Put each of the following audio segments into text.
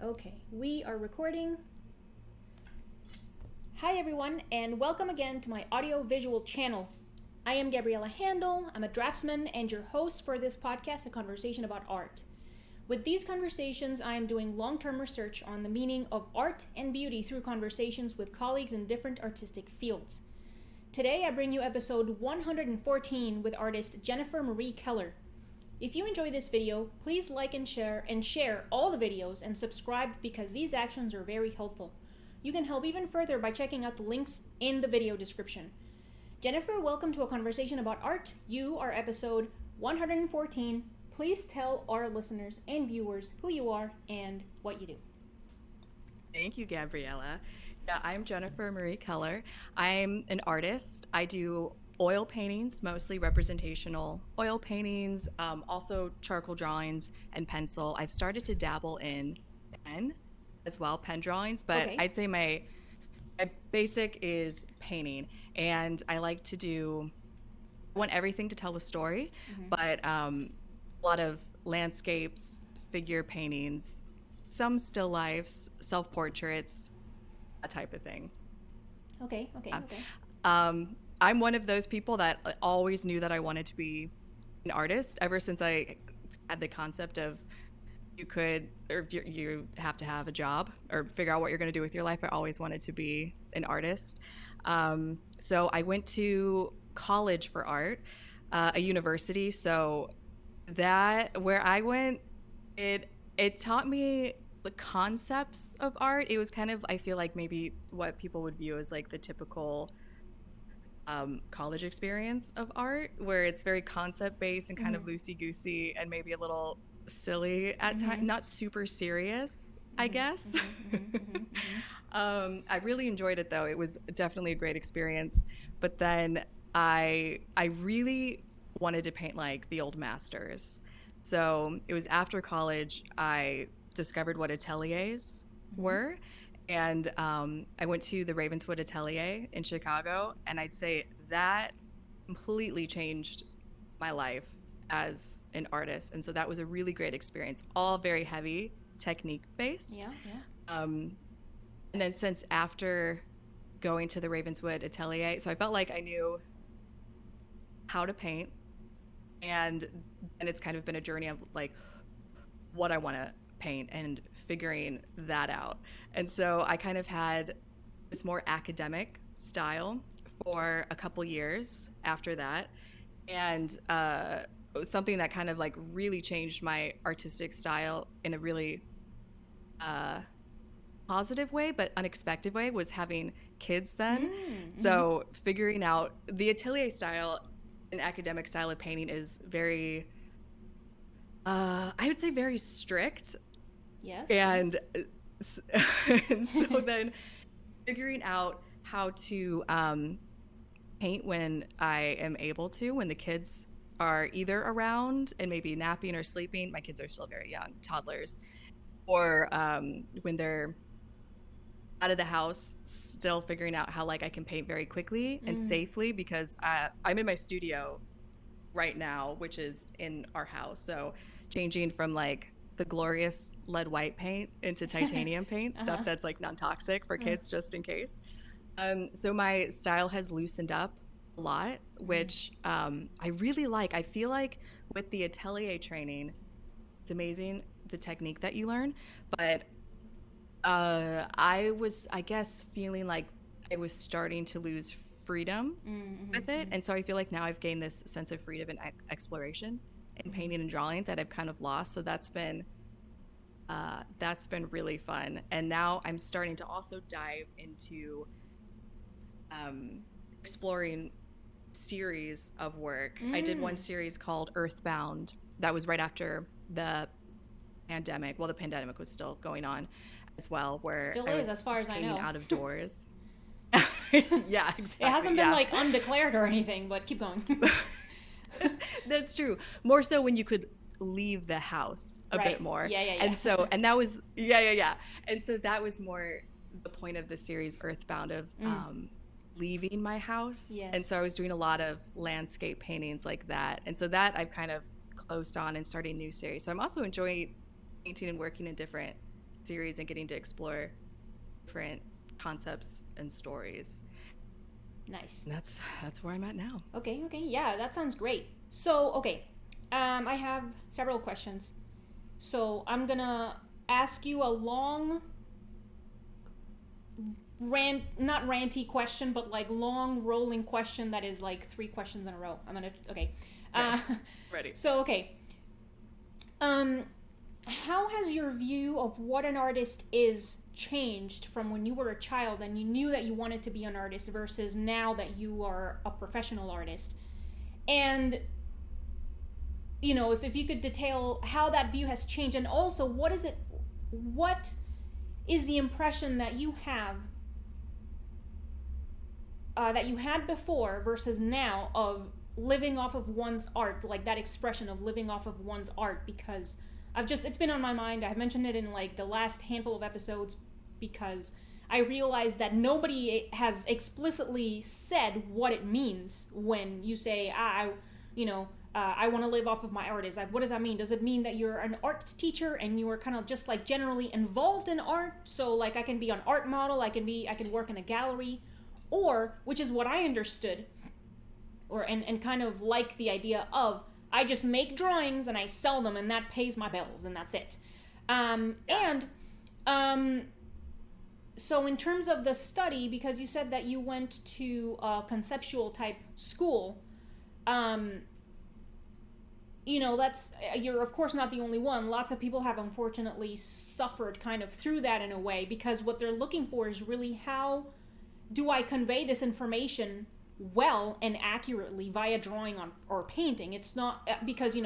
Okay, we are recording. Hi everyone, and welcome again to my audio-visual channel. I am Gabriela Handal. I'm a draftsman and your host for this podcast, A Conversation About Art. With these conversations, I am doing long-term research on the meaning of art and beauty through conversations with colleagues in different artistic fields. Today, I bring you episode 114 with artist Jennifer Marie Keller. If you enjoy this video, please like and share all the videos and subscribe because these actions are very helpful. You can help even further by checking out the links in the video description. Jennifer, welcome to A Conversation About Art. You are episode 114. Please tell our listeners and viewers who you are and what you do. Thank you, Gabriela. Yeah, I'm Jennifer Marie Keller. I'm an artist. I do oil paintings, mostly representational oil paintings, also charcoal drawings and pencil. I've started to dabble in pen as well, pen drawings, but Okay. I'd say my basic is painting. And I like to I want everything to tell a story, but a lot of landscapes, figure paintings, some still lifes, self-portraits, that type of thing. Okay. I'm one of those people that always knew that I wanted to be an artist ever since I had the concept of you have to have a job or figure out what you're going to do with your life. I always wanted to be an artist. So I went to college for art, a university. So where I went, it taught me the concepts of art. It was kind of, I feel like maybe what people would view as like the typical college experience of art, where it's very concept based and kind of loosey goosey and maybe a little silly at times, not super serious, I guess. I really enjoyed it though. It was definitely a great experience. But then I really wanted to paint like the old masters. So it was after college I discovered what ateliers were. And I went to the Ravenswood Atelier in Chicago, and I'd say that completely changed my life as an artist. And so that was a really great experience, all very heavy technique based. Yeah. And then since after going to the Ravenswood Atelier, so I felt like I knew how to paint, and it's kind of been a journey of like what I want to paint and figuring that out. And so I kind of had this more academic style for a couple years after that. And something that kind of like really changed my artistic style in a really positive way, but unexpected way, was having kids then. So figuring out the atelier style and academic style of painting is very, I would say very strict. Yes. And so then figuring out how to paint when I am able to, when the kids are either around and maybe napping or sleeping. My kids are still very young, toddlers, or when they're out of the house, still figuring out how like I can paint very quickly and safely, because I'm in my studio right now, which is in our house. So changing from like the glorious lead white paint into titanium paint, stuff that's like non-toxic for kids, just in case. So my style has loosened up a lot, which I really like. I feel like with the atelier training, it's amazing the technique that you learn, but I was, I guess, feeling like I was starting to lose freedom with it. And so I feel like now I've gained this sense of freedom and exploration in painting and drawing that I've kind of lost. So that's been really fun. And now I'm starting to also dive into exploring series of work. I did one series called Earthbound that was right after the pandemic. Well, the pandemic was still going on as well, where Still I is, was as far as I painting know. out of doors. Yeah, exactly. It hasn't been like undeclared or anything, but keep going. That's true. More so when you could leave the house a bit more. Yeah. And so, and that was, yeah. And so that was more the point of the series Earthbound, of leaving my house. Yes. And so I was doing a lot of landscape paintings like that. And so that I've kind of closed on and starting a new series. So I'm also enjoying painting and working in different series and getting to explore different concepts and stories. Nice. And that's where I'm at now. Okay, yeah, that sounds great. So, okay, I have several questions. So I'm gonna ask you a long, not ranty question, but like long rolling question that is like 3 questions in a row. Okay. Ready. So, okay. How has your view of what an artist is changed from when you were a child and you knew that you wanted to be an artist versus now that you are a professional artist? And, you know, if you could detail how that view has changed, and also what is the impression that you have, that you had before versus now of living off of one's art, like that expression of living off of one's art? Because it's been on my mind. I've mentioned it in like the last handful of episodes because I realized that nobody has explicitly said what it means when you say, I want to live off of my art. Is like, what does that mean? Does it mean that you're an art teacher and you are kind of just like generally involved in art? So like I can be an art model, I can work in a gallery, or, which is what I understood, and kind of like the idea of, I just make drawings and I sell them and that pays my bills and that's it. So in terms of the study, because you said that you went to a conceptual type school, you're of course not the only one. Lots of people have unfortunately suffered kind of through that in a way, because what they're looking for is really, how do I convey this information well and accurately via drawing or painting? It's not, because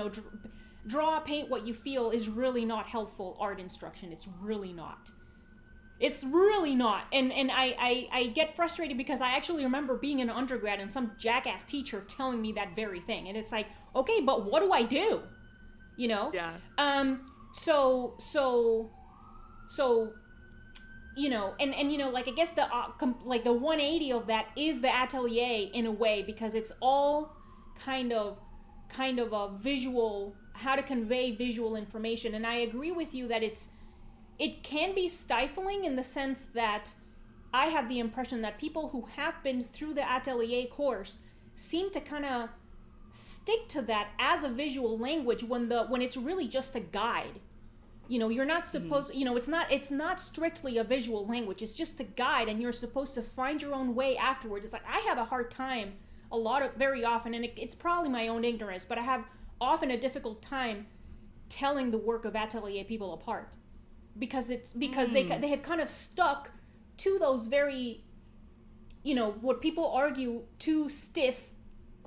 draw, paint what you feel is really not helpful art instruction. It's really not. And I get frustrated because I actually remember being an undergrad and some jackass teacher telling me that very thing, and it's like, okay, but what do I do? Yeah. So like I guess the like the 180 of that is the atelier in a way, because it's all kind of a visual, how to convey visual information. And I agree with you that it can be stifling in the sense that I have the impression that people who have been through the atelier course seem to kind of stick to that as a visual language when it's really just a guide. You're not supposed, it's not strictly a visual language. It's just a guide, and you're supposed to find your own way afterwards. It's like, I have a hard time very often, and it's probably my own ignorance, but I have often a difficult time telling the work of atelier people apart, because they have kind of stuck to those very, what people argue, too stiff,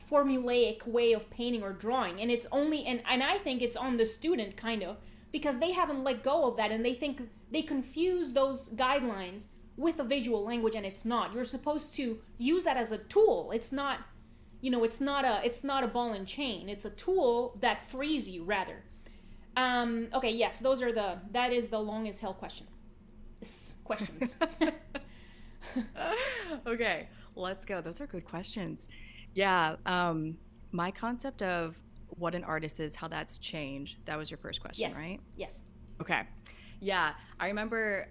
formulaic way of painting or drawing. And it's only, and I think it's on the student kind of, because they haven't let go of that, and they think they confuse those guidelines with a visual language, and it's not. You're supposed to use that as a tool. It's not, it's not a ball and chain. It's a tool that frees you, rather. Okay, yes, that is the long as hell questions. Okay, let's go. Those are good questions. Yeah, my concept of what an artist is, how that's changed. That was your first question, right? Yes. Okay. Yeah, I remember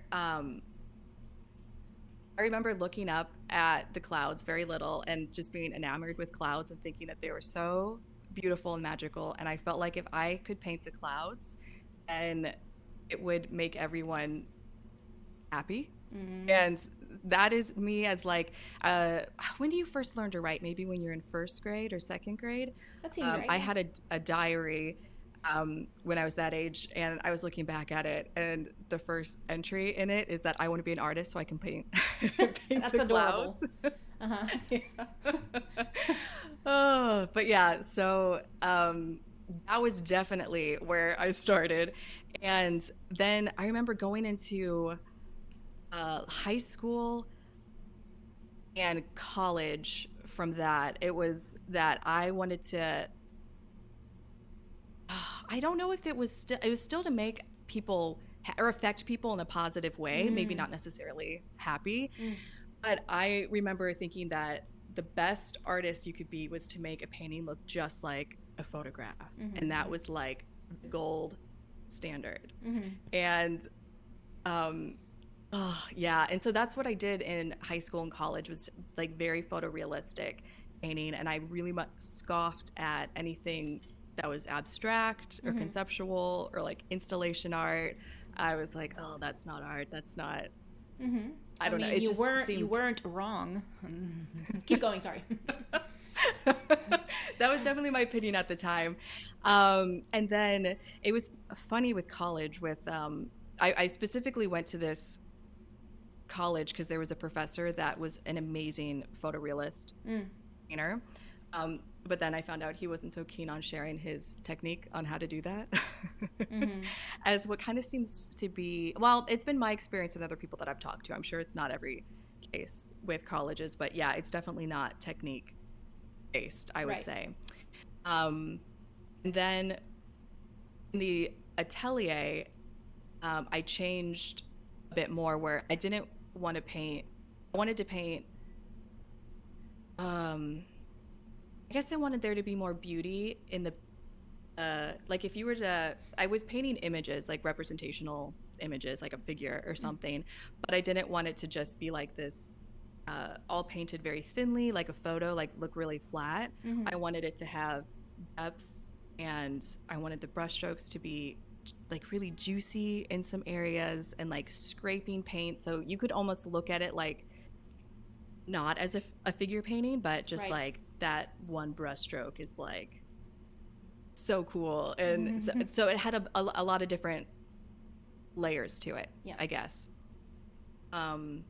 looking up at the clouds very little and just being enamored with clouds and thinking that they were so beautiful and magical. And I felt like if I could paint the clouds, then it would make everyone happy. Mm-hmm. And that is me as like, when do you first learn to write? Maybe when you're in first grade or second grade? That seems right. I had a diary when I was that age, and I was looking back at it, and the first entry in it is that I want to be an artist so I can paint, That's the adorable. Clouds. Yeah. Oh, but yeah, so that was definitely where I started. And then I remember going into high school and college. From that, it was that I wanted to, I don't know if it was still to make people or affect people in a positive way, maybe not necessarily happy. But I remember thinking that the best artist you could be was to make a painting look just like a photograph. And that was like the gold standard. And Um, oh, yeah. And so that's what I did in high school and college was like very photorealistic painting. And I really much scoffed at anything that was abstract or Mm-hmm. conceptual or like installation art. I was like, oh, that's not art. That's not, Mm-hmm. I I don't know. mean, It you just weren't you seemed weren't wrong. Keep going. Sorry. that was definitely my opinion at the time. And then it was funny with college with I specifically went to this college because there was a professor that was an amazing photorealist Mm. painter. But then I found out he wasn't so keen on sharing his technique on how to do that. Mm-hmm. As what kind of seems to be, well, it's been my experience and other people that I've talked to. I'm sure it's not every case with colleges, but yeah, it's definitely not technique based, I would Right. say. And then in the atelier, I changed a bit more where I didn't want to paint. I wanted to paint. I guess I wanted there to be more beauty in the like if you were to I was painting images like representational images like a figure or something, but I didn't want it to just be like this all painted very thinly like a photo, like look really flat. Mm-hmm. I wanted it to have depth, and I wanted the brushstrokes to be like really juicy in some areas and like scraping paint so you could almost look at it like not as a figure painting, but just Right. like that one brushstroke is like so cool. And so, Mm-hmm. so it had a lot of different layers to it, Yeah. I guess. Um,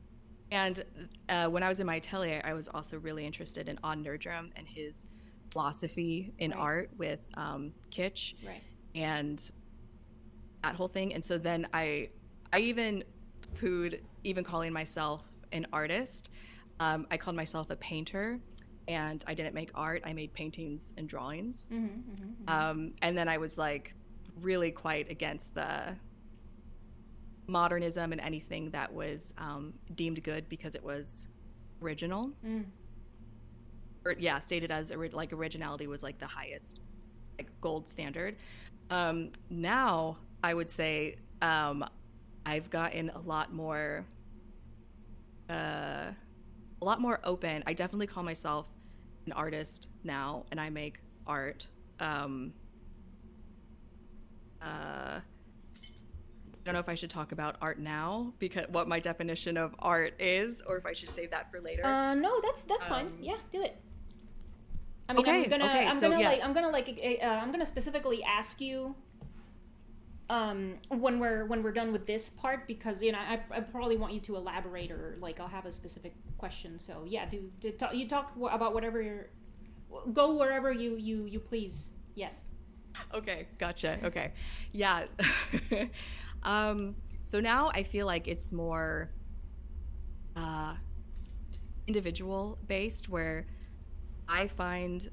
and when I was in my atelier, I was also really interested in Odd Nerdrum and his philosophy in Right. art with kitsch Right. and that whole thing. And so then I even pooed even calling myself an artist. I called myself a painter, and I didn't make art. I made paintings and drawings. Mm-hmm. Mm-hmm. Mm-hmm. And then I was like really quite against the modernism and anything that was deemed good because it was original. Mm. Or yeah, stated as like originality was like the highest like gold standard. Now I would say I've gotten uh, a lot more open. I definitely call myself an artist now, and I make art. I don't know if I should talk about art now because what my definition of art is, or if I should save that for later. No, that's fine. Yeah, do it. I mean, Okay, okay, so yeah. I'm gonna specifically ask you when we're done with this part because I probably want you to elaborate or like I'll have a specific question. So yeah, you talk about whatever go wherever you please. Yes. Okay, gotcha. Okay, yeah. So now I feel like it's more uh, individual based, where I find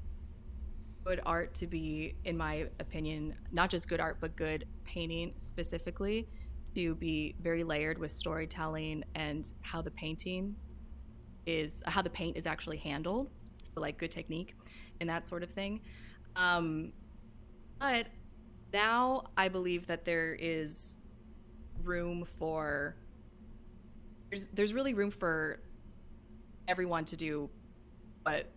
good art to be, in my opinion, not just good art, but good painting specifically, to be very layered with storytelling and how the paint is actually handled, so like good technique and that sort of thing. Um, but now I believe that room for there's really room for everyone to do what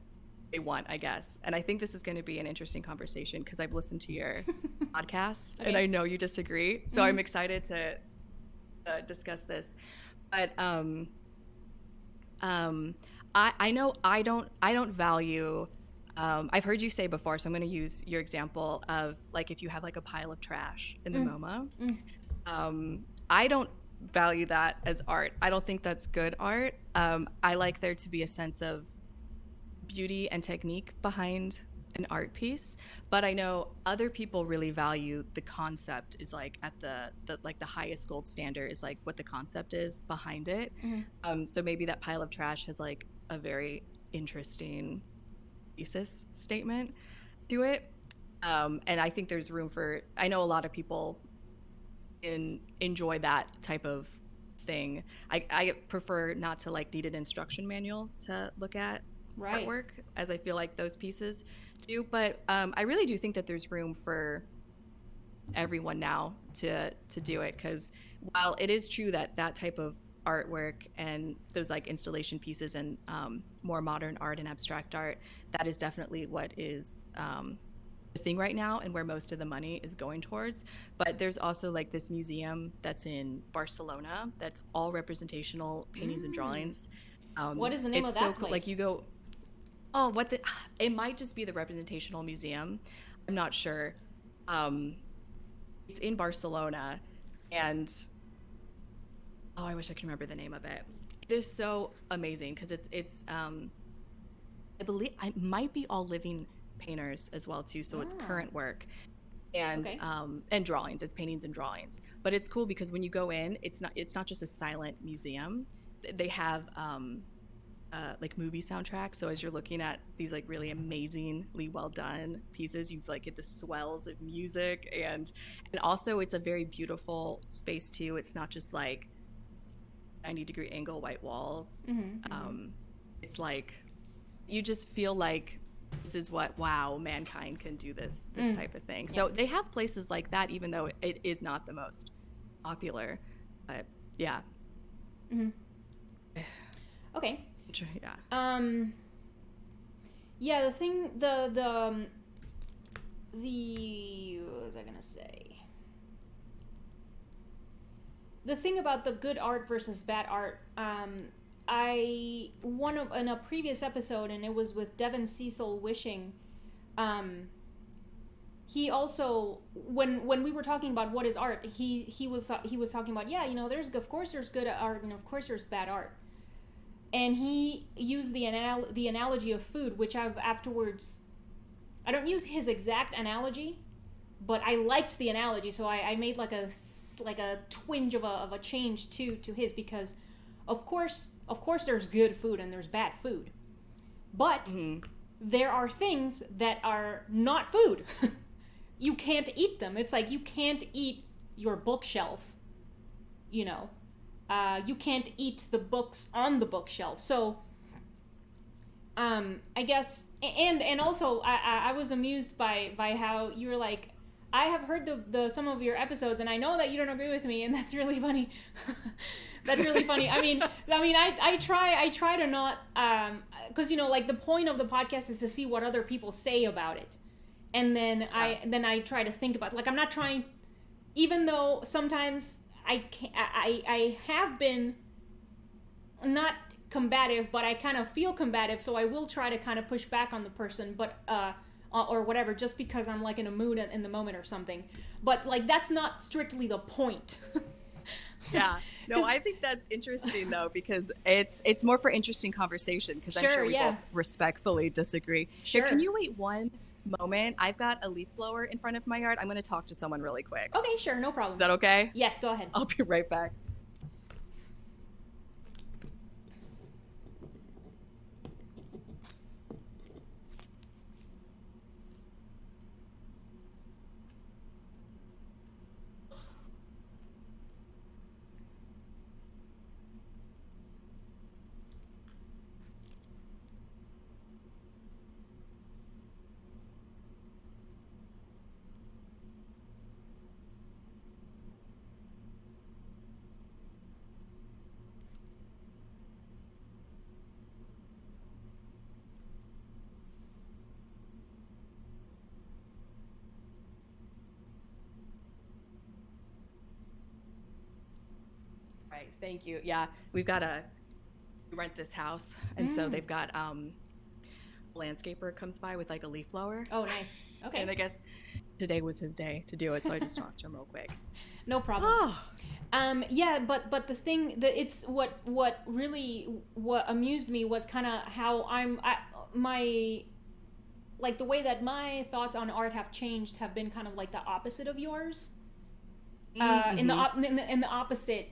they want, I guess. And I think this is going to be an interesting conversation because I've listened to your podcast Okay. and I know you disagree. So I'm excited to discuss this. But I know I don't value. I've heard you say before, so I'm going to use your example of like if you have like a pile of trash in the MoMA. I don't value that as art. I don't think that's good art. I like there to be a sense of beauty and technique behind an art piece, but I know other people really value the concept is like at the like the highest gold standard is like what the concept is behind it. So maybe that pile of trash has like a very interesting thesis statement to it. And I think there's room for, I know a lot of people enjoy that type of thing. I prefer not to like need an instruction manual to look at Right. artwork, as I feel like those pieces do. But I really do think that there's room for everyone now to do it, because while it is true that that type of artwork and those like installation pieces and more modern art and abstract art, that is definitely what is the thing right now and where most of the money is going towards. But there's also like this museum that's in Barcelona that's all representational paintings and drawings. What is the name of that so cool. place? Like you go, oh, it might just be the representational museum. I'm not sure. It's in Barcelona, and oh, I wish I could remember the name of it. It is so amazing because it's I believe it might be all living painters as well too, so it's current work and drawings. It's paintings and drawings, but it's cool because when you go in, it's not just a silent museum. They have like movie soundtracks, so as you're looking at these like really amazingly well done pieces, you've like get the swells of music, and also it's a very beautiful space too. It's not just like 90-degree angle white walls. It's like you just feel like this is what, wow, mankind can do this type of thing. So they have places like that, even though it is not the most popular. But yeah. Okay. Yeah. Yeah, the what was I gonna say? The thing about the good art versus bad art, in a previous episode, and it was with Devin Cecil Wishing, he also, when we were talking about what is art, he was talking about, yeah, you know, of course there's good art and of course there's bad art. And he used the analogy of food, which I've afterwards, I don't use his exact analogy, but I liked the analogy, so I made like a twinge of a change to his, because of course there's good food and there's bad food, but there are things that are not food. You can't eat them. It's like you can't eat your bookshelf, you know. You can't eat the books on the bookshelf. So, I guess, and also, I was amused by how you were like, I have heard the some of your episodes, and I know that you don't agree with me, and that's really funny. That's really funny. I mean, I try to not, because you know, like the point of the podcast is to see what other people say about it, and then I try to think about, like, I'm not trying, even though sometimes I have been not combative, but I kind of feel combative, so I will try to kind of push back on the person, but or whatever, just because I'm like in a mood in the moment or something. But like that's not strictly the point. Yeah. No, I think that's interesting though, because it's more for interesting conversation, because I'm sure we both respectfully disagree. Sure. Here, can you wait one moment? I've got a leaf blower in front of my yard. I'm going to talk to someone really quick. Okay, sure, no problem. Is that okay? Yes, go ahead. I'll be right back. Right. Thank you. Yeah, we rent this house, and so they've got a landscaper comes by with like a leaf blower. Oh, nice. Okay. And I guess today was his day to do it, so I just talked to him real quick. No problem. Oh. Yeah, but the thing that it's what amused me was kind of how my like the way that my thoughts on art have changed have been kind of like the opposite of yours. In the opposite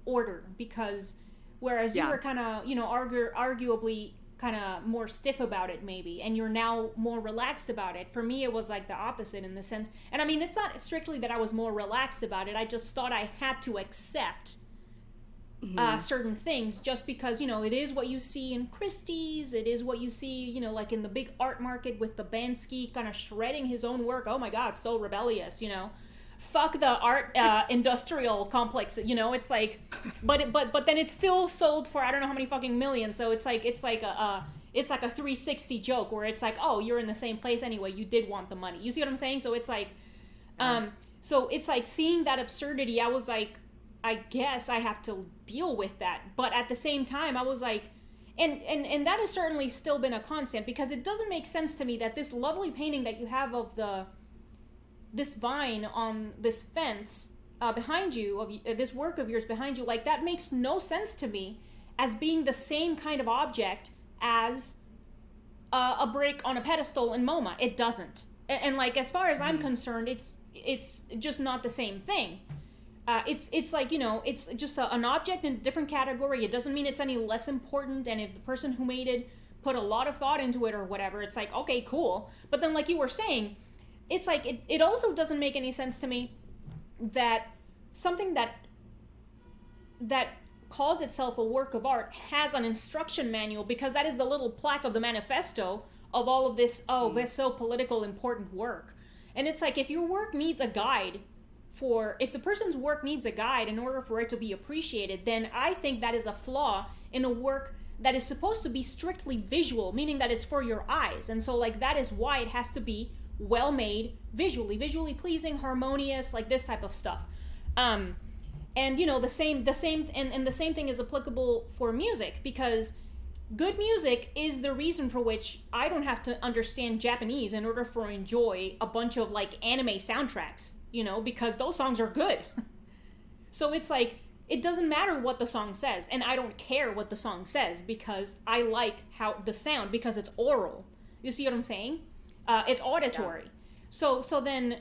order, because whereas you were kind of, you know, arguably kind of more stiff about it maybe, and you're now more relaxed about it. For me, it was like the opposite in the sense, and I mean, it's not strictly that I was more relaxed about it, I just thought I had to accept certain things, just because, you know, it is what you see in Christie's, it is what you see, you know, like in the big art market with the Bansky kind of shredding his own work. Oh my god, so rebellious, you know. fuck the art industrial complex, you know. It's like, but then it's still sold for I don't know how many fucking millions. So it's like a 360 joke where it's like, oh, you're in the same place anyway, you did want the money, you see what I'm saying? So it's like so it's like seeing that absurdity, I was like, I guess I have to deal with that. But at the same time, I was like, and that has certainly still been a constant, because it doesn't make sense to me that this lovely painting that you have of this vine on this fence behind you, of this work of yours behind you, like that makes no sense to me as being the same kind of object as a brick on a pedestal in MoMA. It doesn't. And like, as far as I'm concerned, it's just not the same thing. It's like, you know, it's just an object in a different category. It doesn't mean it's any less important. And if the person who made it put a lot of thought into it or whatever, it's like, okay, cool. But then, like you were saying, it's like, it also doesn't make any sense to me that something that calls itself a work of art has an instruction manual, because that is the little plaque of the manifesto of all of this, this so political important work. And it's like, if your work needs a guide, if the person's work needs a guide in order for it to be appreciated, then I think that is a flaw in a work that is supposed to be strictly visual, meaning that it's for your eyes. And so, like, that is why it has to be well made, visually pleasing, harmonious, like this type of stuff. And you know, the same and the same thing is applicable for music, because good music is the reason for which I don't have to understand Japanese in order for enjoy a bunch of like anime soundtracks, you know, because those songs are good. So it's like, it doesn't matter what the song says, and I don't care what the song says, because I like how the sound, because it's oral. You see what I'm saying? It's auditory. Yeah. So then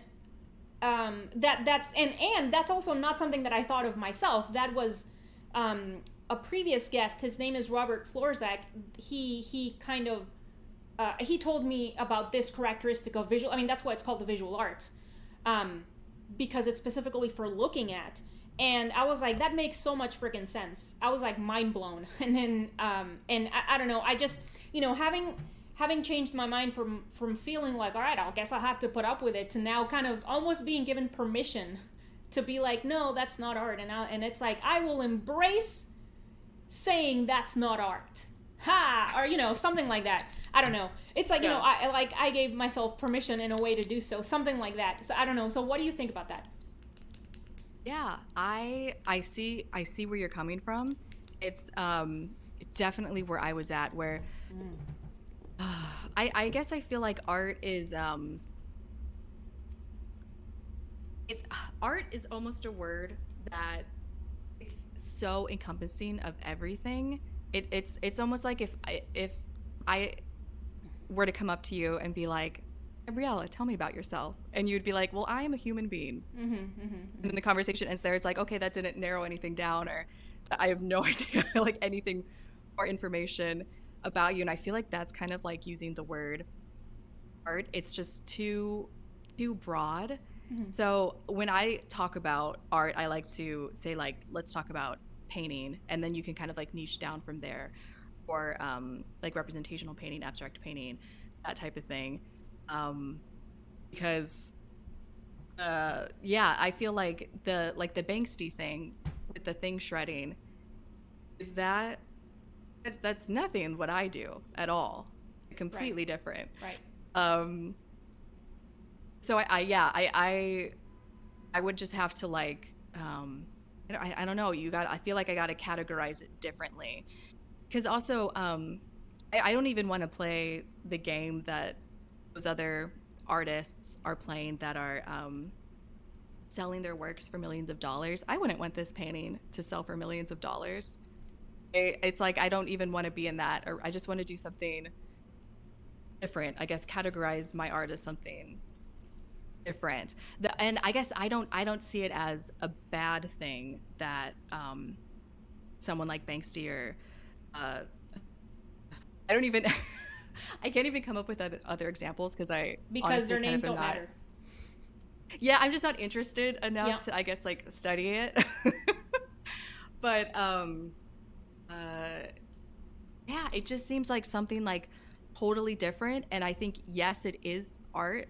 that's and that's also not something that I thought of myself. That was a previous guest. His name is Robert Florzak. He kind of he told me about this characteristic of visual. I mean, that's why it's called the visual arts, because it's specifically for looking at. And I was like, that makes so much freaking sense. I was like mind blown. And then and I don't know. I just, you know, having changed my mind from feeling like, all right, I guess I'll have to put up with it, to now kind of almost being given permission to be like, no, that's not art. And it's like, I will embrace saying that's not art. Ha! Or, you know, something like that. I don't know. It's like, you know, I gave myself permission in a way to do so. Something like that. So I don't know. So what do you think about that? Yeah, I see where you're coming from. It's definitely where I was at, where I guess I feel like art is art is almost a word that it's so encompassing of everything. It's almost like if I were to come up to you and be like, Gabriela, tell me about yourself, and you'd be like, well, I am a human being. And then the conversation ends there. It's like, okay, that didn't narrow anything down, or I have no idea like anything more information about you. And I feel like that's kind of like using the word art. It's just too broad. So when I talk about art, I like to say, like, let's talk about painting, and then you can kind of like niche down from there, or like representational painting, abstract painting, that type of thing. Because I feel like the Banksy thing with the thing shredding is that's nothing what I do at all. Completely different. Right. So I would just have to like I don't know, I feel like I got to categorize it differently, because also I don't even want to play the game that those other artists are playing that are selling their works for millions of dollars. I wouldn't want this painting to sell for millions of dollars. It's like, I don't even want to be in that, or I just want to do something different. I guess categorize my art as something different. And I guess I don't see it as a bad thing that someone like Banksy or I don't even I can't even come up with other examples because their names don't matter. Yeah, I'm just not interested enough to, I guess, like study it. But yeah, it just seems like something like totally different. And I think, yes, it is art.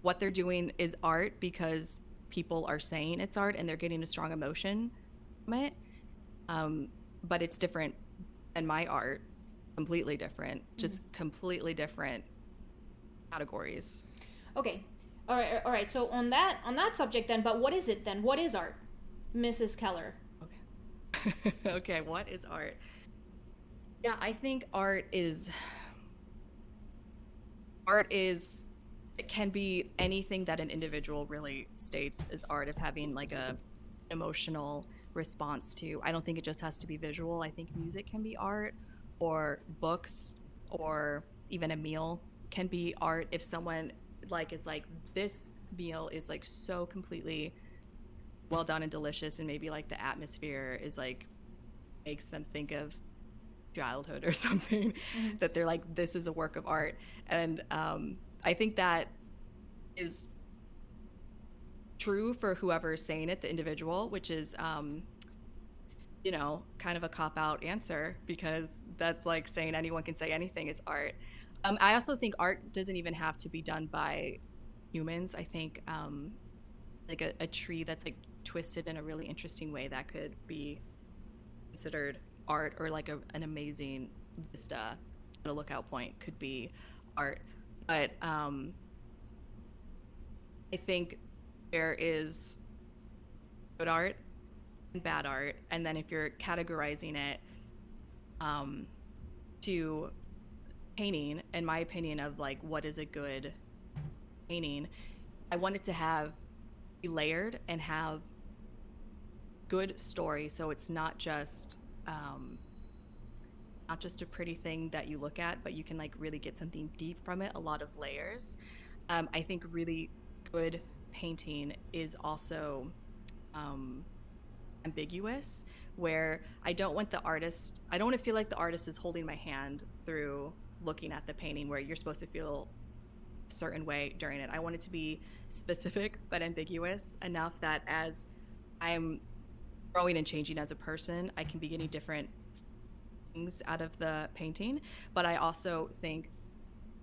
What they're doing is art because people are saying it's art and they're getting a strong emotion from it. But it's different than my art, completely different, just completely different categories. Okay. All right. So on that subject then, but what is it then? What is art, Mrs. Keller? Okay. Okay, what is art? Yeah, I think it can be anything that an individual really states as art, of having like a emotional response to. I don't think it just has to be visual. I think music can be art, or books, or even a meal can be art. If someone like is like, this meal is like so completely well done and delicious, and maybe like the atmosphere is like makes them think of childhood or something, that they're like, this is a work of art. And I think that is true for whoever's saying it, the individual, which is kind of a cop-out answer, because that's like saying anyone can say anything is art. I also think art doesn't even have to be done by humans. I think like a tree that's like twisted in a really interesting way, that could be considered art, or like an amazing vista at a lookout point could be art. But I think there is good art and bad art, and then if you're categorizing it to painting, in my opinion, of like what is a good painting, I want it to be layered and have good story, so it's not just a pretty thing that you look at, but you can like really get something deep from it, a lot of layers. I think really good painting is also ambiguous, where I don't want to feel like the artist is holding my hand through looking at the painting, where you're supposed to feel a certain way during it. I want it to be specific but ambiguous enough that as I'm growing and changing as a person, I can be getting different things out of the painting. But I also think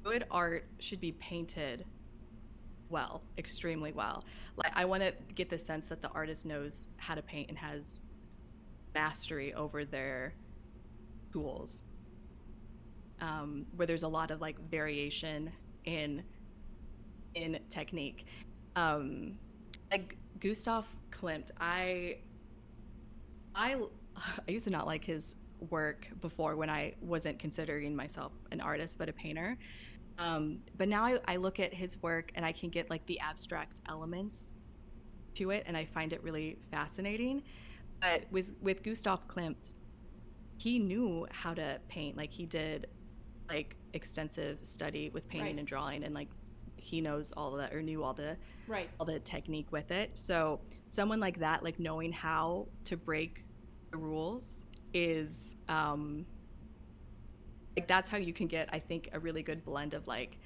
good art should be painted well, extremely well. Like, I want to get the sense that the artist knows how to paint and has mastery over their tools, where there's a lot of like variation in technique. Like Gustav Klimt, I used to not like his work before, when I wasn't considering myself an artist but a painter. But now I look at his work and I can get like the abstract elements to it, and I find it really fascinating. But with Gustav Klimt, he knew how to paint. Like, he did like extensive study with painting and drawing, and like he knows all of that, or knew all the technique with it. So someone like that, like knowing how to break the rules, is like, that's how you can get, I think, a really good blend of like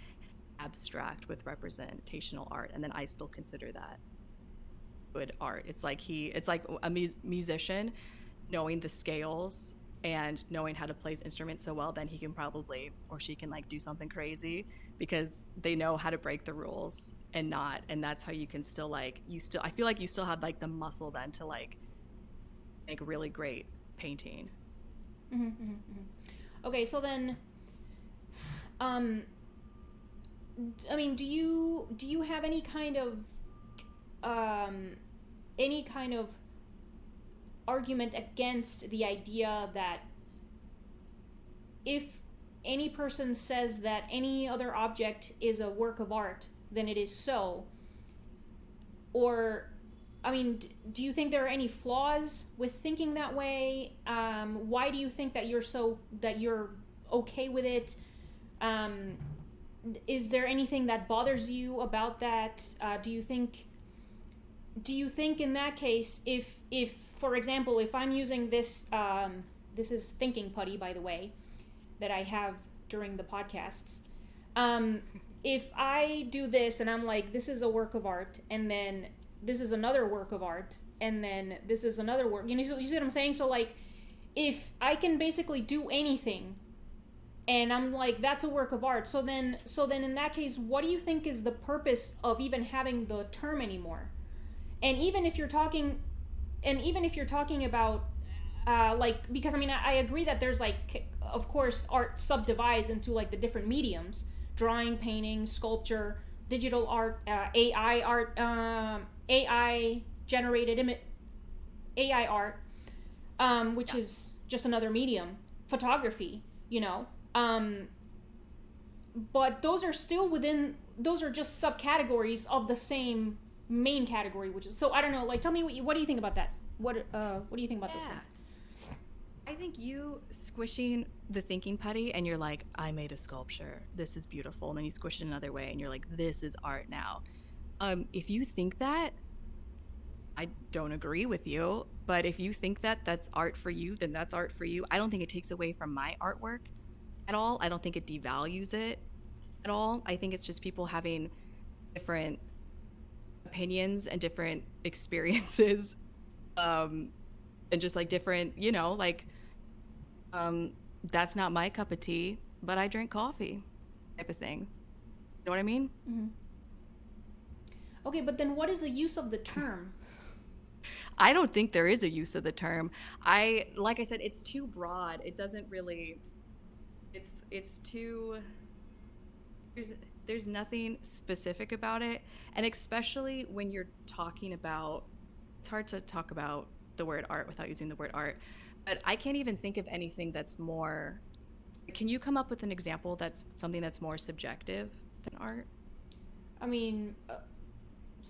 abstract with representational art. And then I still consider that good art. It's like a musician knowing the scales and knowing how to play his instrument so well, then he can probably, or she can like do something crazy, because they know how to break the rules and that's how you can still like, I feel like you still have like the muscle then to like make really great painting. Okay, so then I mean, do you have any kind of argument against the idea that if any person says that any other object is a work of art, then it is so? Or, I mean, do you think there are any flaws with thinking that way? Why do you think that you're okay with it? Is there anything that bothers you about that? Do you think in that case, if for example, if I'm using this, this is thinking putty, by the way, that I have during the podcasts. If I do this and I'm like, this is a work of art, and then this is another work of art, and then this is another work, you see what I'm saying? So like, if I can basically do anything, and I'm like, that's a work of art, so then in that case, what do you think is the purpose of even having the term anymore? And even if you're talking, about like, because I mean, I agree that there's like, of course, art subdivides into like the different mediums: drawing, painting, sculpture, digital art, AI art, AI generated AI art, which is just another medium, photography, you know. But those are still within, those are just subcategories of the same main category, which is, so I don't know, like, tell me what do you think about that? What do you think about those Yeah. things? I think you squishing the thinking putty and you're like, I made a sculpture. This is beautiful. And then you squish it another way and you're like, this is art now. If you think that, I don't agree with you. But if you think that that's art for you, then that's art for you. I don't think it takes away from my artwork at all. I don't think it devalues it at all. I think it's just people having different opinions and different experiences, and just like different, like, um, that's not my cup of tea, but I drink coffee type of thing. You know what I mean? Mm-hmm. Okay, but then what is the use of the term? I don't think there is a use of the term. Like I said, it's too broad. It doesn't really, it's too, there's, there's nothing specific about it. And especially when you're talking about, it's hard to talk about the word art without using the word art, but I can't even think of anything that's more, can you come up with an example that's something that's more subjective than art? I mean,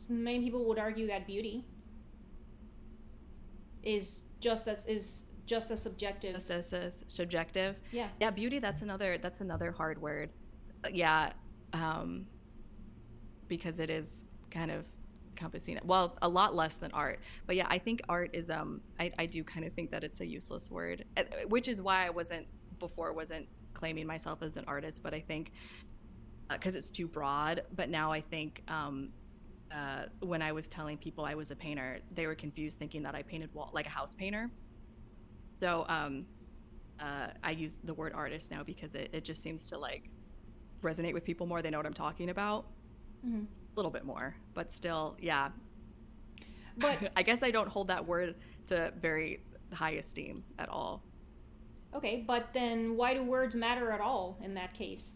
many people would argue that beauty is just as subjective. Just as subjective. Yeah. Yeah, beauty, that's another hard word. Yeah, um, because it is kind of encompassing it. Well, a lot less than art. But yeah, I think art is I do kind of think that it's a useless word, which is why I wasn't claiming myself as an artist, but I think because it's too broad. But now I think when I was telling people I was a painter, they were confused thinking that I painted like a house painter. So I use the word artist now because it just seems to like resonate with people more. They know what I'm talking about. Mm-hmm. A little bit more, but still, yeah. But I guess I don't hold that word to very high esteem at all. okay, but then why do words matter at all in that case?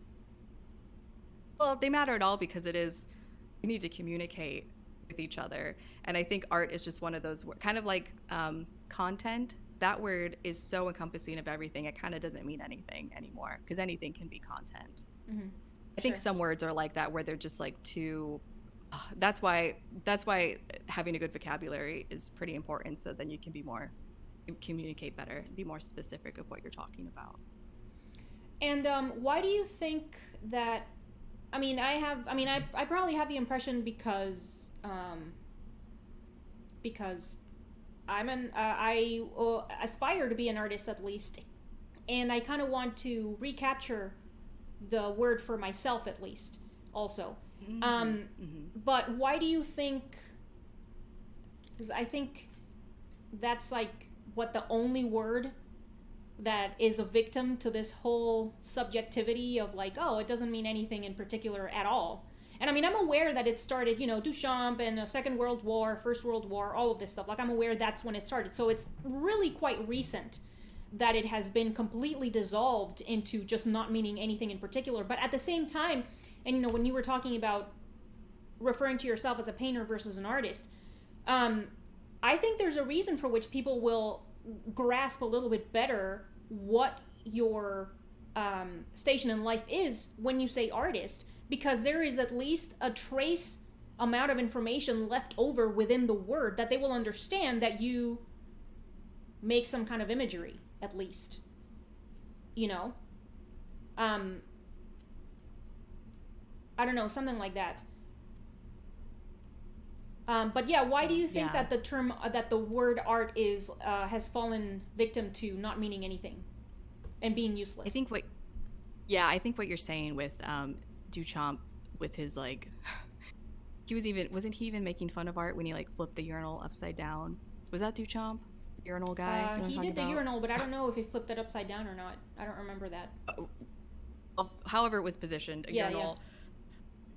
Well, they matter at all because we need to communicate with each other. And I think art is just one of those kind of like content. That word is so encompassing of everything. It kind of doesn't mean anything anymore because anything can be content. Mm-hmm. I think some words are like that where they're just like too. That's why having a good vocabulary is pretty important. So then you can communicate better, be more specific of what you're talking about. And why do you think that? I probably have the impression because I aspire to be an artist at least, and I kind of want to recapture the word for myself at least also. Mm-hmm. But why do you think? Because I think that's like what the only word that is a victim to this whole subjectivity of like, oh, it doesn't mean anything in particular at all. And I mean, I'm aware that it started, Duchamp and the Second World War, First World War, all of this stuff. Like, I'm aware that's when it started. So it's really quite recent that it has been completely dissolved into just not meaning anything in particular. But at the same time, and when you were talking about referring to yourself as a painter versus an artist, I think there's a reason for which people will grasp a little bit better what your station in life is when you say artist, because there is at least a trace amount of information left over within the word that they will understand that you make some kind of imagery, at least. I don't know, something like that. But yeah, why do you think that the term, that the word art has fallen victim to not meaning anything and being useless? I think what you're saying with Duchamp, with his like, wasn't he even making fun of art when he like flipped the urinal upside down? Was that Duchamp, urinal guy? He did the urinal, but I don't know if he flipped it upside down or not. I don't remember that. However it was positioned, a urinal.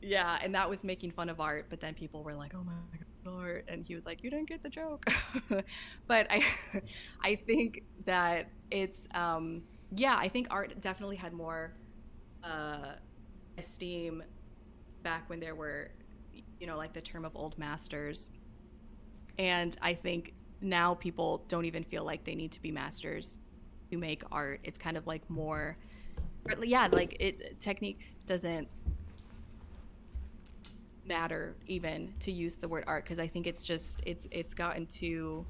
Yeah, and that was making fun of art, but then people were like, oh my God, art, and he was like, you didn't get the joke. But I think that it's yeah, I think art definitely had more uh esteem back when there were, like the term of old masters. And I think now people don't even feel like they need to be masters to make art. It's kind of like more, yeah, like technique doesn't matter even to use the word art, because I think it's just it's gotten too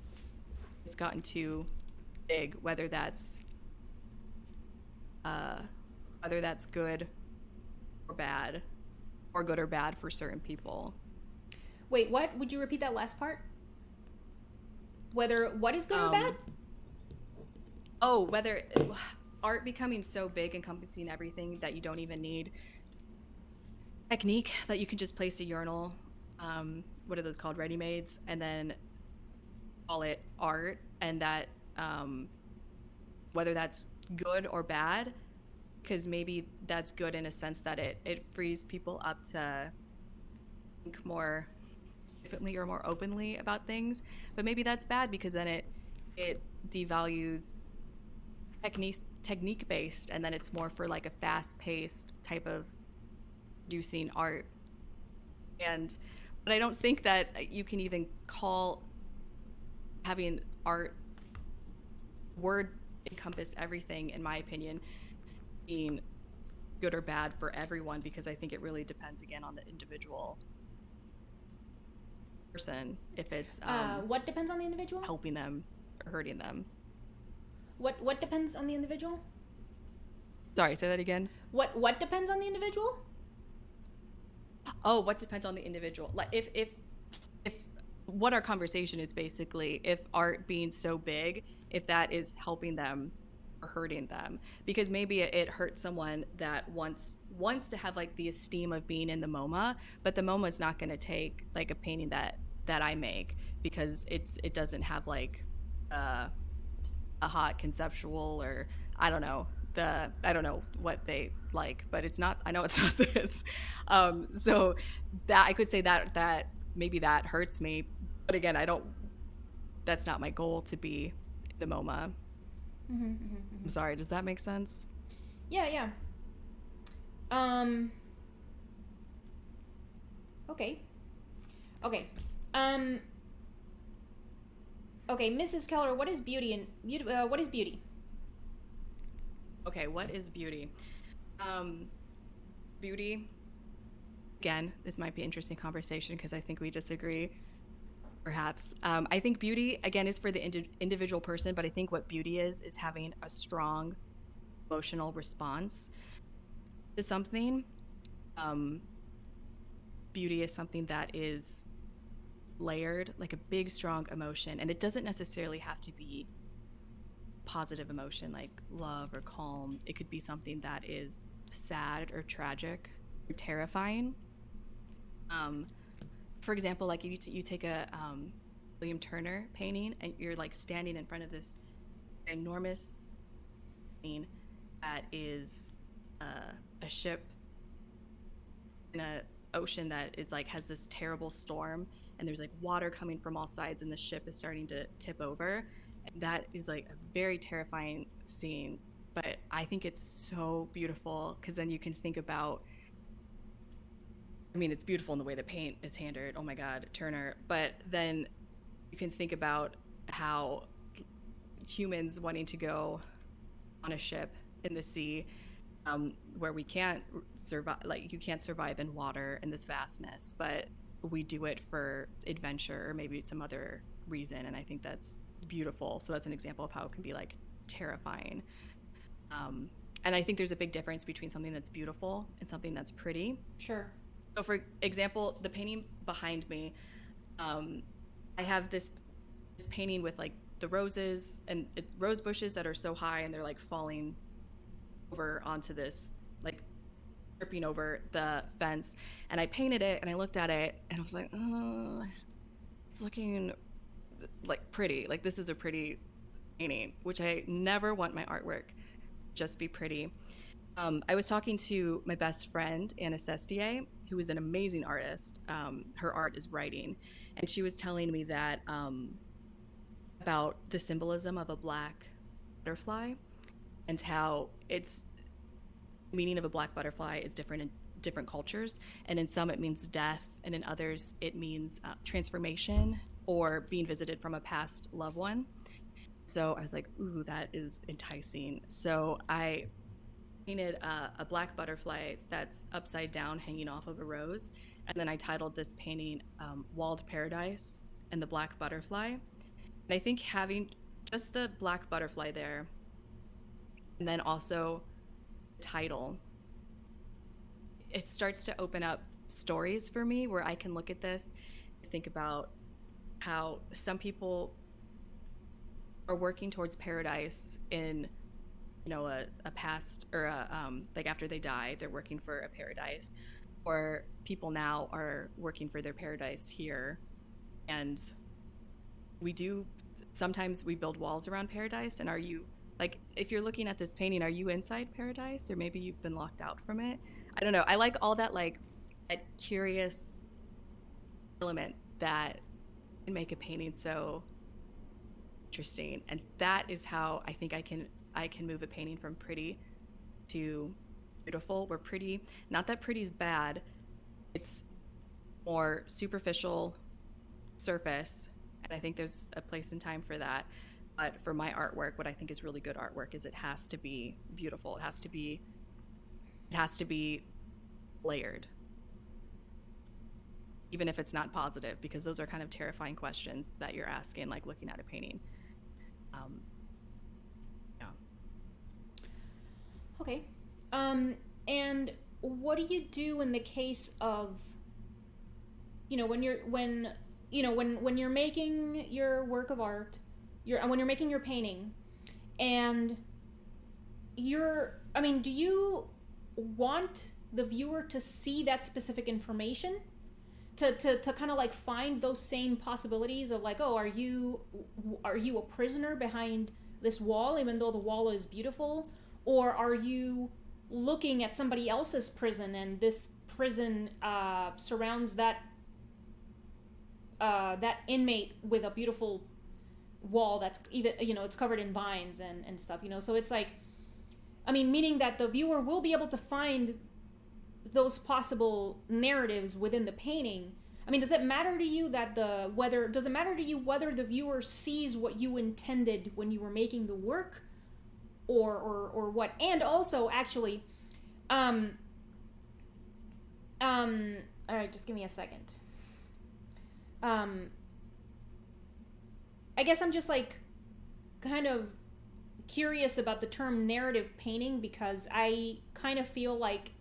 big, uh whether that's good or bad, or good or bad for certain people. Wait, what? Would you repeat that last part? Whether what is good or bad? um oh, whether art becoming so big, encompassing everything, that you don't even need technique, that you can just place a urinal, what are those called, ready-mades, and then call it art, and that whether that's good or bad, because maybe that's good in a sense that it frees people up to think more differently or more openly about things, but maybe that's bad because then it devalues technique based, and then it's more for like a fast paced type of producing art. And but I don't think that you can even call having art word encompass everything, in my opinion, being good or bad for everyone, because I think it really depends again on the individual person, if it's What depends on the individual? helping them or hurting them. What depends on the individual? Sorry, say that again. What depends on the individual? Oh, what depends on the individual? Like if what our conversation is basically, if art being so big, if that is helping them or hurting them, because maybe it hurts someone that wants to have like the esteem of being in the MoMA, but the MoMA is not going to take like a painting that I make, because it doesn't have like a hot conceptual, or I don't know what they like, but it's not, I know it's not this. So that I could say that maybe that hurts me, but again, I don't, that's not my goal to be the MoMA. I'm sorry, does that make sense? Yeah, yeah. Um. Okay. Okay. Um. Okay, Mrs. Keller, what is beauty and what is beauty? Okay, what is beauty? Um, Beauty, again, this might be an interesting conversation because I think we disagree, perhaps. I think beauty, again, is for the individual person, but I think what beauty is having a strong emotional response to something. Um, Beauty is something that is layered, like a big, strong emotion, and it doesn't necessarily have to be positive emotion like love or calm. It could be something that is sad or tragic or terrifying. Um, for example, like you take a William Turner painting, and you're like standing in front of this enormous painting that is a ship in a ocean that is like has this terrible storm, and there's like water coming from all sides, and the ship is starting to tip over. And that is like a very terrifying scene, but I think it's so beautiful because then you can think about, I mean, it's beautiful in the way the paint is handled. Oh my God, Turner. But then you can think about how humans wanting to go on a ship in the sea, where we can't survive, like you can't survive in water in this vastness, but we do it for adventure or maybe some other reason. And I think that's beautiful. So that's an example of how it can be like terrifying. And I think there's a big difference between something that's beautiful and something that's pretty. Sure. So, for example, the painting behind me, I have this painting with like the roses and rose bushes that are so high and they're like falling over onto this, like tripping over the fence. And I painted it and I looked at it and I was like, oh, it's looking like pretty. Like this is a pretty painting, which I never want my artwork just be pretty. I was talking to my best friend, Anna Sestier, who is an amazing artist. Her art is writing. And she was telling me that about the symbolism of a black butterfly and how its meaning of a black butterfly is different in different cultures. And in some, it means death. And in others, it means transformation or being visited from a past loved one. So I was like, ooh, that is enticing. So I painted a black butterfly that's upside down hanging off of a rose. And then I titled this painting Walled Paradise and the Black Butterfly. And I think having just the black butterfly there and then also the title, it starts to open up stories for me where I can look at this, think about how some people are working towards paradise in a past or like after they die they're working for a paradise, or people now are working for their paradise here. And we do sometimes we build walls around paradise. And are you, like, if you're looking at this painting, are you inside paradise, or maybe you've been locked out from it? I don't know. I like all that, like that curious element that can make a painting so interesting. And that is how I think I can move a painting from pretty to beautiful. Where pretty, not that pretty's bad, it's more superficial surface, and I think there's a place and time for that. But for my artwork, what I think is really good artwork is it has to be beautiful. It has to be layered, even if it's not positive, because those are kind of terrifying questions that you're asking, like looking at a painting. um, yeah. Okay. And what do you do in the case of, when you're making your work of art, when you're making your painting, and do you want the viewer to see that specific information, to kind of like find those same possibilities of like, oh, are you a prisoner behind this wall even though the wall is beautiful, or are you looking at somebody else's prison and this prison surrounds that inmate with a beautiful wall that's even, it's covered in vines and stuff, so it's like, meaning that the viewer will be able to find those possible narratives within the painting. Does it matter to you whether the viewer sees what you intended when you were making the work, or what? And also, actually, all right, just give me a second. I guess I'm just like kind of curious about the term narrative painting, because I kind of feel like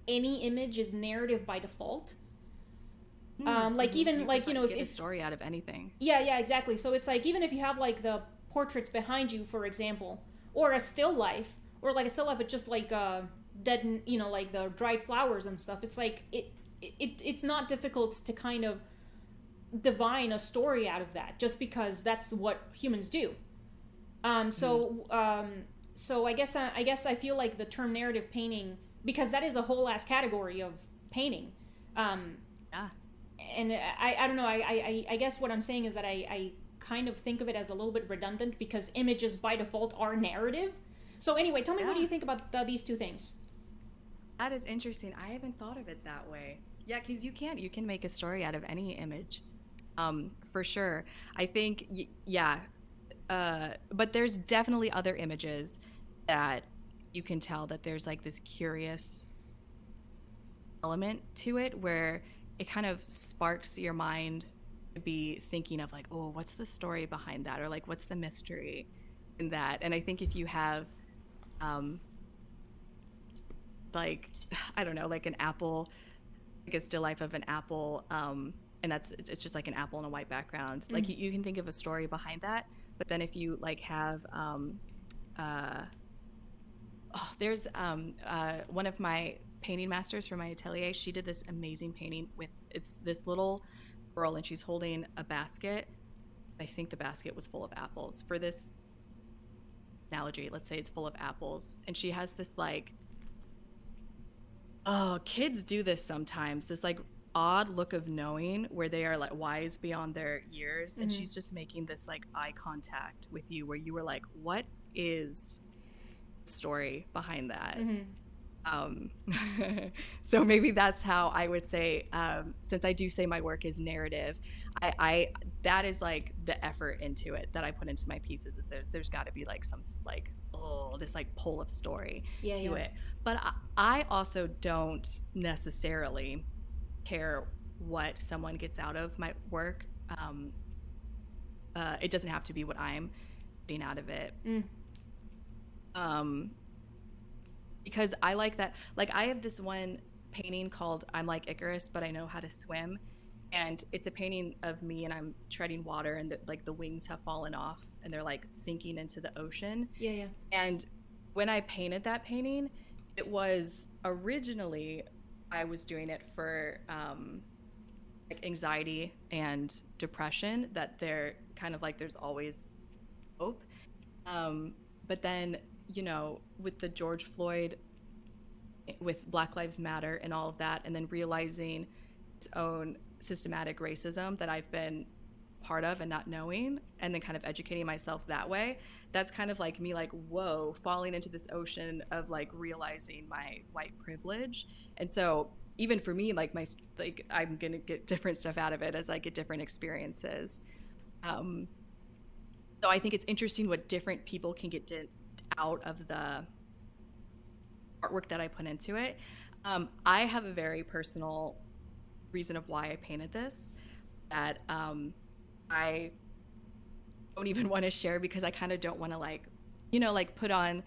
any image is narrative by default. Like even you like can, if get a story out of anything. yeah, exactly. So it's like, even if you have like the portraits behind you, for example, or a still life, or like a still life with just like dead, like the dried flowers and stuff. It's like it's not difficult to kind of divine a story out of that, just because that's what humans do. So I guess I feel like the term narrative painting, because that is a whole ass category of painting. Yeah. And I don't know. I guess what I'm saying is that I kind of think of it as a little bit redundant, because images by default are narrative. So anyway, tell me, what do you think about these two things? That is interesting. I haven't thought of it that way. Yeah, because you can make a story out of any image, for sure. I think yeah, but there's definitely other images that you can tell that there's like this curious element to it, where it kind of sparks your mind to be thinking of like, oh, what's the story behind that, or like what's the mystery in that. And I think if you have like, I don't know, like an apple, like a still life of an apple, and it's just like an apple on a white background. Like you can think of a story behind that. But then if you like have there's one of my painting masters from my atelier, she did this amazing painting with, it's this little girl and she's holding a basket. I think the basket was full of apples. For this analogy, let's say it's full of apples, and she has this like Oh, kids do this sometimes. This like odd look of knowing where they are like wise beyond their years. And Mm-hmm. she's just making this like eye contact with you where you were like, what is the story behind that? Mm-hmm. Um, so maybe that's how I would say, since I do say my work is narrative, I that is like the effort into it that I put into my pieces is there's got to be like some like, oh, this like pull of story Yeah, to yeah. it. But I also don't necessarily care what someone gets out of my work. It doesn't have to be what I'm getting out of it. Mm. Um, because I like that. Like I have this one painting called I'm Like Icarus, but I Know How to Swim. And it's a painting of me and I'm treading water and like the wings have fallen off and they're like sinking into the ocean. Yeah, yeah. And when I painted that painting, it was originally I was doing it for like anxiety and depression that they're kind of like there's always hope. But then, with the George Floyd, with Black Lives Matter and all of that, and then realizing its own systematic racism that I've been part of and not knowing, and then kind of educating myself that way, that's kind of like me like, whoa, falling into this ocean of like realizing my white privilege. And so even for me, like I'm gonna get different stuff out of it as I get different experiences. um so I think it's interesting what different people can get out of the artwork that I put into it. I have a very personal reason of why I painted this that I don't even want to share because I kind of don't want to like, like put on,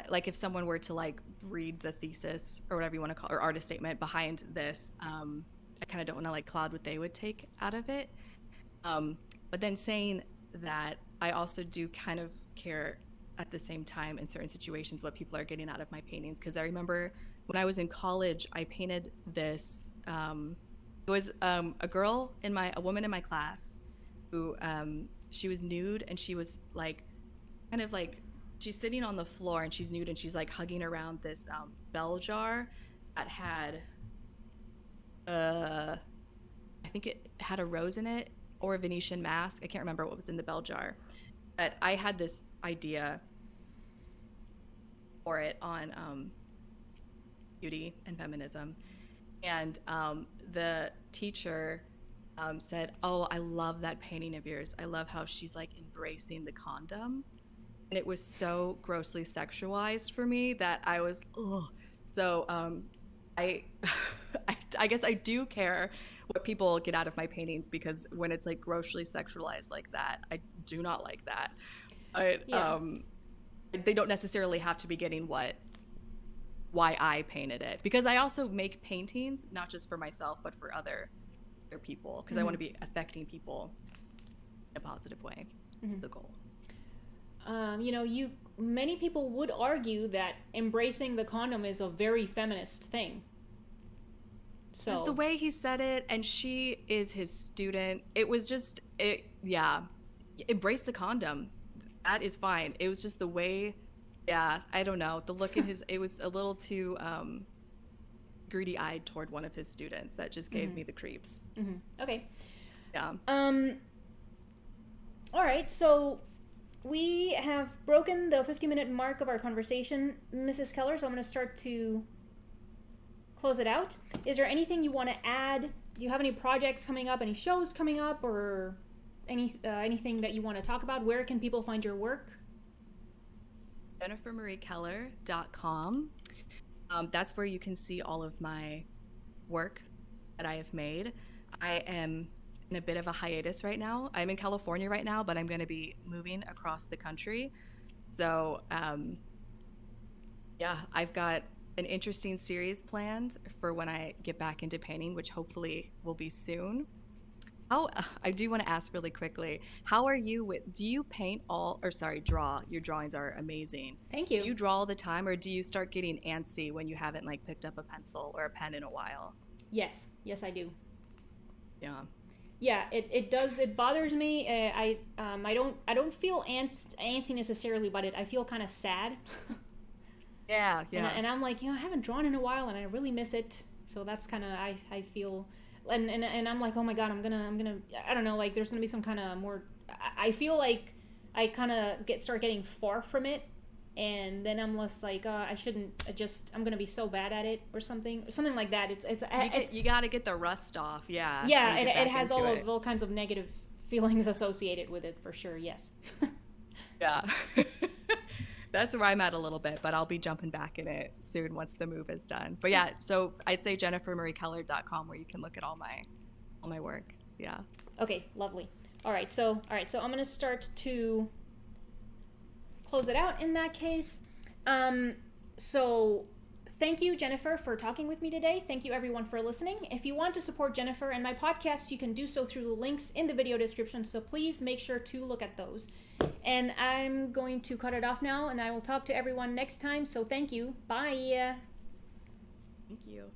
like if someone were to like read the thesis or whatever you want to call or artist statement behind this, I kind of don't want to like cloud what they would take out of it. But then saying that, I also do kind of care at the same time in certain situations what people are getting out of my paintings. Because I remember when I was in college, I painted this. It was a woman in my class who she was nude and she was like kind of like she's sitting on the floor and she's nude and she's like hugging around this bell jar that had I think it had a rose in it or a Venetian mask. I can't remember what was in the bell jar. But I had this idea for it on beauty and feminism. And the teacher said, "Oh, I love that painting of yours. I love how she's like embracing the condom." And it was so grossly sexualized for me that I was, ugh. So I, I guess I do care what people get out of my paintings because when it's like grossly sexualized like that, I do not like that. Yeah. They don't necessarily have to be getting why I painted it, because I also make paintings not just for myself but for other people because I want to be affecting people in a positive way. That's the goal. Many people would argue that embracing the condom is a very feminist thing. So Just the way he said it, and she is his student. It was just yeah. Embrace the condom. That is fine. It was just the way. Yeah, I don't know. The look in his. It was a little too greedy-eyed toward one of his students. That just gave me the creeps. Okay. Yeah. All right. So we have broken the 50-minute mark of our conversation, Mrs. Keller. So I'm going to start to close it out. Is there anything you want to add? Do you have any projects coming up? Any shows coming up, or anything that you want to talk about? Where can people find your work? JenniferMarieKeller.com. That's where you can see all of my work that I have made. I am in a bit of a hiatus right now. I'm in California right now, but I'm going to be moving across the country. So, yeah, I've got an interesting series planned for when I get back into painting, which hopefully will be soon. I do want to ask really quickly, how are you do you paint draw? Your drawings are amazing. Thank you. Do you draw all the time, or do you start getting antsy when you haven't like picked up a pencil or a pen in a while? Yes, I do. Yeah. Yeah, it does. It bothers me. I don't feel antsy necessarily, but I feel kind of sad. Yeah, yeah. And I'm like, I haven't drawn in a while and I really miss it. So that's kind of, I feel, and I'm like, oh my God, I'm gonna, I don't know, like there's gonna be some kind of more, I feel like I kind of start getting far from it. And then I'm just like, I shouldn't, I'm gonna be so bad at it or something like that. You got to get the rust off. Yeah. Yeah, it has all kinds of negative feelings associated with it for sure. Yes. Yeah. That's where I'm at a little bit, but I'll be jumping back in it soon once the move is done. But yeah, so I'd say jennifermariekeller.com where you can look at all my work. Yeah. Okay, lovely. All right, so I'm going to start to close it out in that case. So thank you, Jennifer, for talking with me today. Thank you, everyone, for listening. If you want to support Jennifer and my podcast, you can do so through the links in the video description, so please make sure to look at those. And I'm going to cut it off now, and I will talk to everyone next time, so thank you. Bye. Thank you.